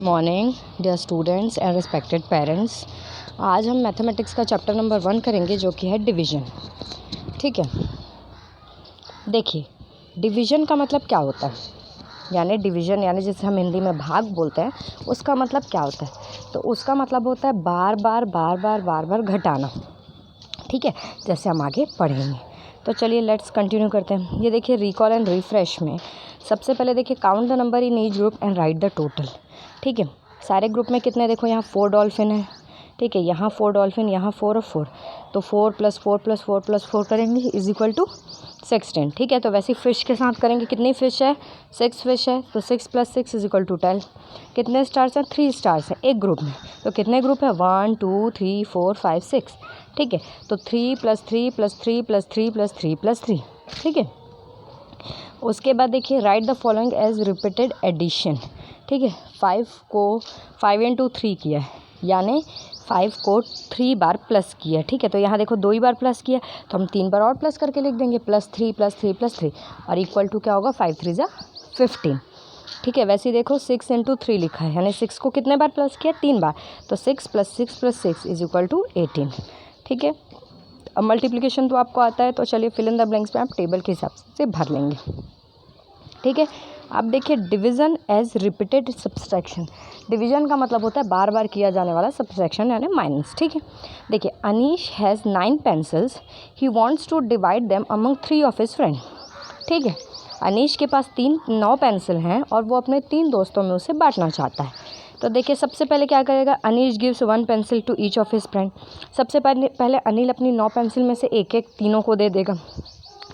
Morning dear students and respected parents. आज हम mathematics का चैप्टर नंबर 1 करेंगे जो कि है डिवीज़न। ठीक है, देखिए डिवीज़न का मतलब क्या होता है, यानी डिवीज़न यानी जिसे हम हिंदी में भाग बोलते हैं, उसका मतलब क्या होता है। तो उसका मतलब होता है बार बार घटाना। ठीक है, जैसे हम आगे पढ़ेंगे। तो चलिए लेट्स कंटिन्यू करते हैं। ये देखिए रिकॉल एंड रिफ्रेश में सबसे पहले देखिए count the number in each group and right the total. ठीक है, सारे ग्रुप में कितने, देखो यहाँ 4 डॉल्फिन है। ठीक है, यहाँ 4 डॉल्फिन, यहाँ 4 और 4, तो 4 + 4 + 4 + 4 करेंगे इज इक्वल टू 16। ठीक है, तो वैसे फिश के साथ करेंगे। कितनी फ़िश है, 6 फिश है, तो 6 + 6 इज इक्वल टू 12। कितने स्टार्स हैं, 3 स्टार्स हैं एक ग्रुप में। तो कितने ग्रुप है, 1 2 3 4 5 6। ठीक है, तो 3 + 3 + 3 + 3 + 3 + 3। ठीक है, उसके बाद देखिए write the following as repeated addition. ठीक है, 5 को 5 × 3 किया है, यानी 5 को 3 बार प्लस किया। ठीक है, तो यहाँ देखो 2 ही बार प्लस किया, तो हम 3 बार और प्लस करके लिख देंगे, +3 + 3 + 3 और इक्वल टू क्या होगा, 5 3 = 15। ठीक है, वैसे ही देखो 6 × 3 लिखा है, यानी 6 को कितने बार प्लस किया, 3 बार, तो 6 + 6 + 6 इज इक्वल टू 18। ठीक है, अब मल्टीप्लिकेशन तो आपको आता है, तो चलिए फिल इन द ब्लैंक्स में आप टेबल के हिसाब से भर लेंगे। ठीक है, अब देखिए division as repeated subtraction. Division का मतलब होता है बार बार किया जाने वाला सब्सट्रैक्शन यानी माइनस। ठीक है, देखिए Anish has 9 pencils, he wants to divide them among 3 of his friend. ठीक है, अनीश के पास 9 पेंसिल हैं और वो अपने 3 दोस्तों में उसे बांटना चाहता है। तो देखिए सबसे पहले क्या करेगा, Anish gives 1 pencil to each of his friend. सबसे पहले अनिल अपनी 9 पेंसिल में से एक एक तीनों को दे देगा।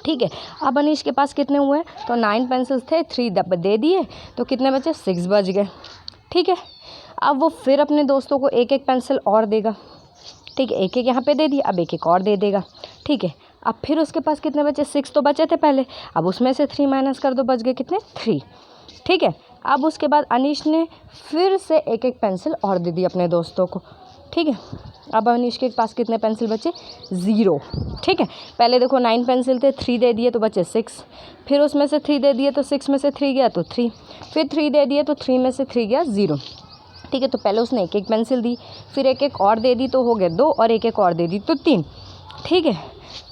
ठीक है, अब अनीश के पास कितने हुए, तो 9 पेंसिल्स थे, 3 दे दिए, तो कितने बचे, 6 बच गए। ठीक है, अब वो फिर अपने दोस्तों को एक एक पेंसिल और देगा। ठीक है, एक एक यहाँ पे दे दिया, अब एक एक और दे देगा। ठीक है, अब फिर उसके पास कितने बचे, 6 तो बचे थे पहले, अब उसमें से 3 माइनस कर दो, बच गए कितने, 3। ठीक है, अब उसके बाद अनीश ने फिर से एक एक पेंसिल और दे दी अपने दोस्तों को। ठीक है, अब अनीश के पास कितने पेंसिल बचे, 0। ठीक है, पहले देखो 9 पेंसिल थे, 3 दे दिए तो बचे 6, फिर उसमें से 3 दे दिए तो 6 में से 3 गया तो 3, फिर 3 दे दिए तो 3 में से 3 गया 0। ठीक है, तो पहले उसने एक एक पेंसिल दी, फिर एक एक और दे दी तो हो गए 2, और एक एक और दे दी तो 3। ठीक है,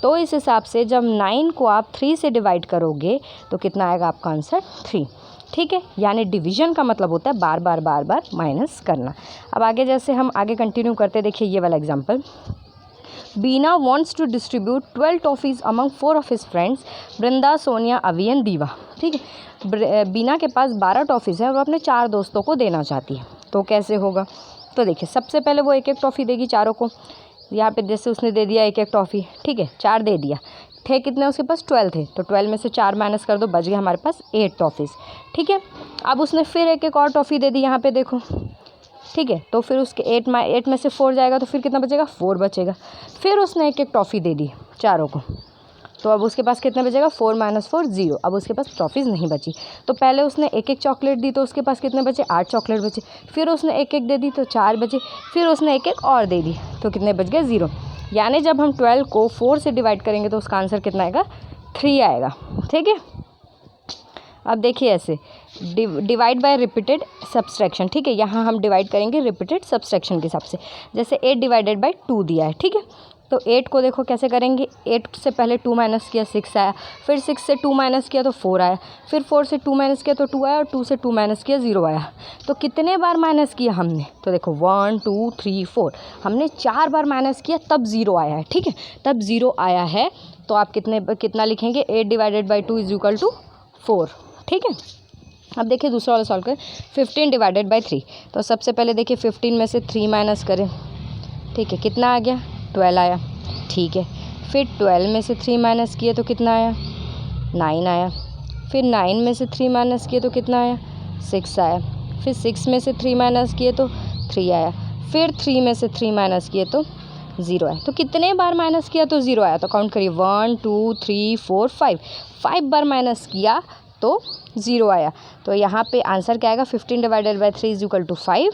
तो इस हिसाब से जब 9 को आप 3 से डिवाइड करोगे तो कितना आएगा आपका आंसर, 3। ठीक है, यानी डिवीज़न का मतलब होता है बार बार माइनस करना। अब आगे जैसे हम आगे कंटिन्यू करते, देखिए ये वाला example, Bina wants to distribute 12 toffees among 4 of his friends, Vrinda, Sonia, Avi and दीवा। ठीक है, बीना के पास 12 टॉफ़ीज़ है और वो अपने 4 दोस्तों को देना चाहती है, तो कैसे होगा। तो देखिए सबसे पहले वो एक एक टॉफ़ी देगी चारों को। यहाँ पे जैसे उसने दे दिया एक एक टॉफ़ी, ठीक है, 4 दे दिया, थे कितने उसके पास, 12 थे, तो 12 में से 4 माइनस कर दो, बच गए हमारे पास 8 टॉफ़ीज़। ठीक है, अब उसने फिर एक एक और टॉफ़ी दे दी, यहाँ पे देखो। ठीक है, तो फिर उसके 8 में से 4 जाएगा तो फिर कितना बचेगा, 4 बचेगा। फिर उसने एक एक टॉफ़ी दे दी चारों को, तो अब उसके पास कितना बचेगा, 4 - 4 0। अब उसके पास टॉफ़ीज़ नहीं बची, तो पहले उसने एक एक चॉकलेट दी तो उसके पास कितने बचे, 8 चॉकलेट बचे, फिर उसने एक एक दे दी तो 4 बचे, फिर उसने एक एक और दे दी तो कितने बच गए, 0। यानी जब हम 12 को 4 से डिवाइड करेंगे तो उसका आंसर कितना आएगा, 3 आएगा। ठीक है, अब देखिए ऐसे डिवाइड बाय रिपीटेड सब्सट्रैक्शन। ठीक है, यहाँ हम डिवाइड करेंगे रिपीटेड सब्सट्रैक्शन के हिसाब से। जैसे 8 / 2 दिया है। ठीक है, तो 8 को देखो कैसे करेंगे, 8 से पहले 2 माइनस किया 6 आया, फिर 6 से 2 माइनस किया तो 4 आया, फिर 4 से 2 माइनस किया तो 2 आया, और 2 से 2 माइनस किया 0 आया। तो कितने बार माइनस किया हमने, तो देखो 1 2 3 4, हमने 4 बार माइनस किया तब 0 आया है। ठीक है, तब 0 आया है, तो आप कितना लिखेंगे, 8 / 2 = 4। ठीक है, अब देखिए दूसरा वाला सॉल्व करें, 15 / 3। तो सबसे पहले देखिए 15 में से 3 माइनस करें। ठीक है, कितना आ गया, 12 आया। ठीक है, फिर 12 में से 3 माइनस किए तो कितना आया, 9 आया। फिर 9 में से 3 माइनस किए तो कितना आया, 6 आया। फिर 6 में से 3 माइनस किए तो 3 आया। फिर 3 में से 3 माइनस किए तो 0 आया। तो कितने बार माइनस किया तो 0 आया, तो काउंट करिए 1 2 3 4 5 बार माइनस किया तो 0 आया। तो यहाँ पे आंसर क्या आएगा, 15 / 3 = 5।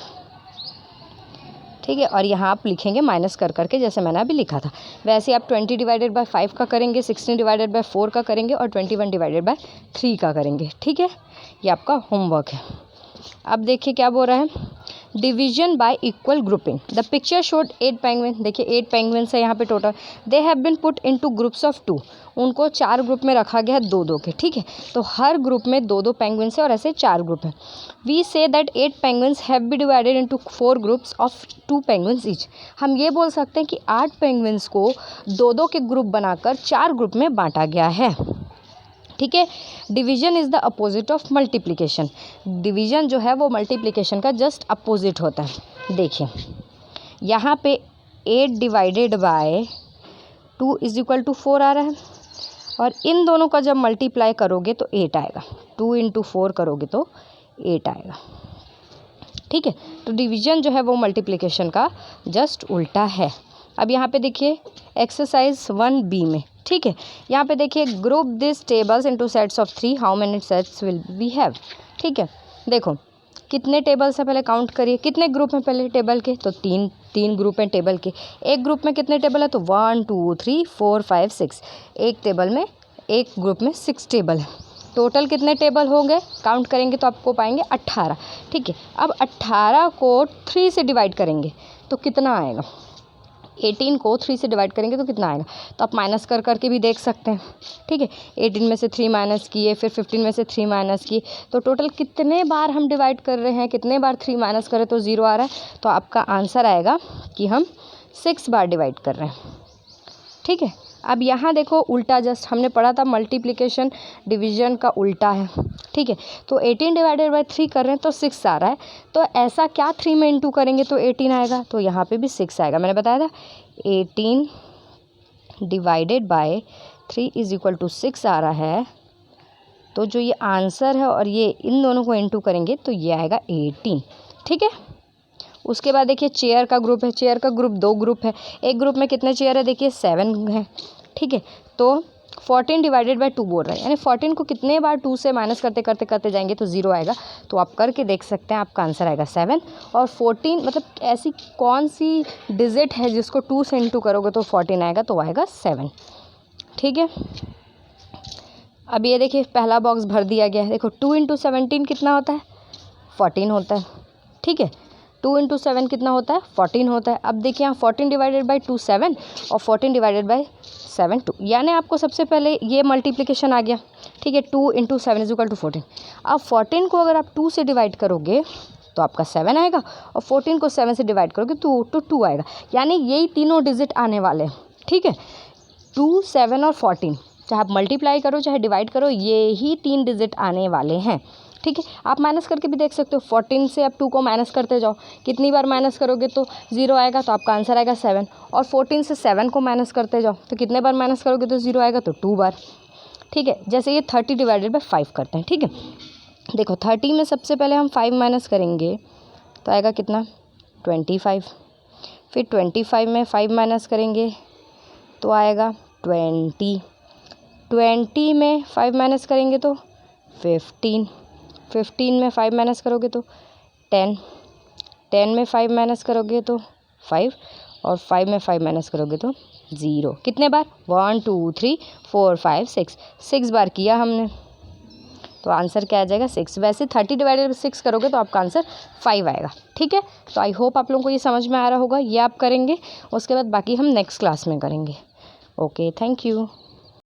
ठीक है, और यहाँ आप लिखेंगे माइनस कर करके, जैसे मैंने अभी लिखा था। वैसे आप 20 / 5 का करेंगे, 16 / 4 का करेंगे और 21 / 3 का करेंगे। ठीक है, ये आपका होमवर्क है। अब देखिए क्या बोल रहा है, division y equal grouping. The picture showed 8 penguin, देखिए 8 पेंगुइन्स है यहाँ पे total. They have been put into groups of 2, उनको 4 ग्रुप में रखा गया है 2-2 के, ठीक है। तो हर ग्रुप में 2-2 पेंगुइन्स है और ऐसे 4 ग्रुप हैं। We say that 8 penguins have be divided into 4 groups of 2 penguins each. हम ये बोल सकते हैं कि 8 पेंगुइन्स को 2-2 के ग्रुप बनाकर 4 ग्रुप में बांटा गया है, ठीक है। Division is the opposite of multiplication. Division जो है वो मल्टीप्लिकेशन का जस्ट अपोजिट होता है। देखिए यहाँ पे 8 divided by 2 is equal to 4 आ रहा है, और इन दोनों का जब मल्टीप्लाई करोगे तो 8 आएगा। 2 इंटू 4 करोगे तो 8 आएगा, ठीक है। तो डिवीजन जो है वो मल्टीप्लिकेशन का जस्ट उल्टा है। अब यहाँ पे देखिए एक्सरसाइज 1B में, ठीक है, यहाँ पे देखिए group this tables into sets of 3, how many sets will we have, ठीक है। देखो कितने टेबल्स हैं पहले काउंट करिए, कितने ग्रुप हैं पहले टेबल के, तो तीन ग्रुप हैं टेबल के। एक ग्रुप में कितने टेबल है, तो 1 2 3 4 5 6, एक टेबल में एक ग्रुप में 6 टेबल है। टोटल कितने टेबल होंगे काउंट करेंगे तो आपको पाएंगे 18, ठीक है। अब 18 को 3 से डिवाइड करेंगे तो कितना आएगा, 18 को 3 से डिवाइड करेंगे तो कितना आएगा, तो आप माइनस कर करके भी देख सकते हैं, ठीक है। 18 में से 3 माइनस किए, फिर 15 में से 3 माइनस किए, तो टोटल कितने बार हम डिवाइड कर रहे हैं, कितने बार 3 माइनस करें तो 0 आ रहा है। तो आपका आंसर आएगा कि हम 6 बार डिवाइड कर रहे हैं, ठीक है। अब यहाँ देखो उल्टा, जस्ट हमने पढ़ा था मल्टीप्लिकेशन डिवीजन का उल्टा है, ठीक है। तो 18 डिवाइडेड बाय 3 कर रहे हैं तो 6 आ रहा है, तो ऐसा क्या 3 में इंटू करेंगे तो 18 आएगा, तो यहाँ पे भी 6 आएगा। मैंने बताया था 18 divided by 3 is equal to 6 आ रहा है, तो जो ये आंसर है और ये इन दोनों को इंटू करेंगे तो ये आएगा 18, ठीक है। उसके बाद देखिए चेयर का ग्रुप है, चेयर का ग्रुप 2 ग्रुप है। एक ग्रुप में कितने चेयर है, देखिए 7 है, ठीक है। तो 14 डिवाइडेड बाय 2 बोल रहा है, यानी 14 को कितने बार 2 से माइनस करते करते करते जाएंगे तो 0 आएगा। तो आप करके देख सकते हैं, आपका आंसर आएगा 7। और 14 मतलब ऐसी कौन सी डिजिट है जिसको 2 से इंटू करोगे तो 14 आएगा, तो आएगा 7, ठीक है। अब ये देखिए पहला बॉक्स भर दिया गया है। देखो 2 इंटू 17 कितना होता है, 14 होता है, ठीक है। 2 इंटू 7 कितना होता है, 14 होता है। अब देखिए यहाँ 14 डिवाइडेड बाई 2 7 और 14 डिवाइडेड बाई 7 2, यानी आपको सबसे पहले ये मल्टीप्लिकेशन आ गया, ठीक है। 2 इंटू 7 इज इक्वल टू 14। अब 14 को अगर आप 2 से डिवाइड करोगे तो आपका 7 आएगा, और 14 को 7 से डिवाइड करोगे तो 2 आएगा, यानी यही तीनों डिजिट आने वाले हैं, ठीक है। 2 7 और 14, चाहे आप मल्टीप्लाई करो चाहे डिवाइड करो, ये ही 3 डिजिट आने वाले हैं, ठीक है। आप माइनस करके भी देख सकते हो, 14 से आप 2 को माइनस करते जाओ, कितनी बार माइनस करोगे तो 0 आएगा, तो आपका आंसर आएगा 7। और 14 से 7 को माइनस करते जाओ तो कितने बार माइनस करोगे तो 0 आएगा, तो 2 बार, ठीक है। जैसे ये 30 डिवाइडेड बाई 5 करते हैं, ठीक है। देखो 30 में सबसे पहले हम 5 माइनस करेंगे तो आएगा कितना, 25। फिर 25 में 5 माइनस करेंगे तो आएगा 20। 20 में 5 माइनस करेंगे तो 15। 15 में 5 माइनस करोगे तो 10। 10 में 5 माइनस करोगे तो 5, और 5 में 5 माइनस करोगे तो 0। कितने बार, 1 2 3 4 5 6 बार किया हमने, तो आंसर क्या आ जाएगा 6। वैसे 30 डिवाइडेड बाई 6 करोगे तो आपका आंसर 5 आएगा, ठीक है। तो आई होप आप लोगों को ये समझ में आ रहा होगा, ये आप करेंगे, उसके बाद बाकी हम नेक्स्ट क्लास में करेंगे। Okay, thank you.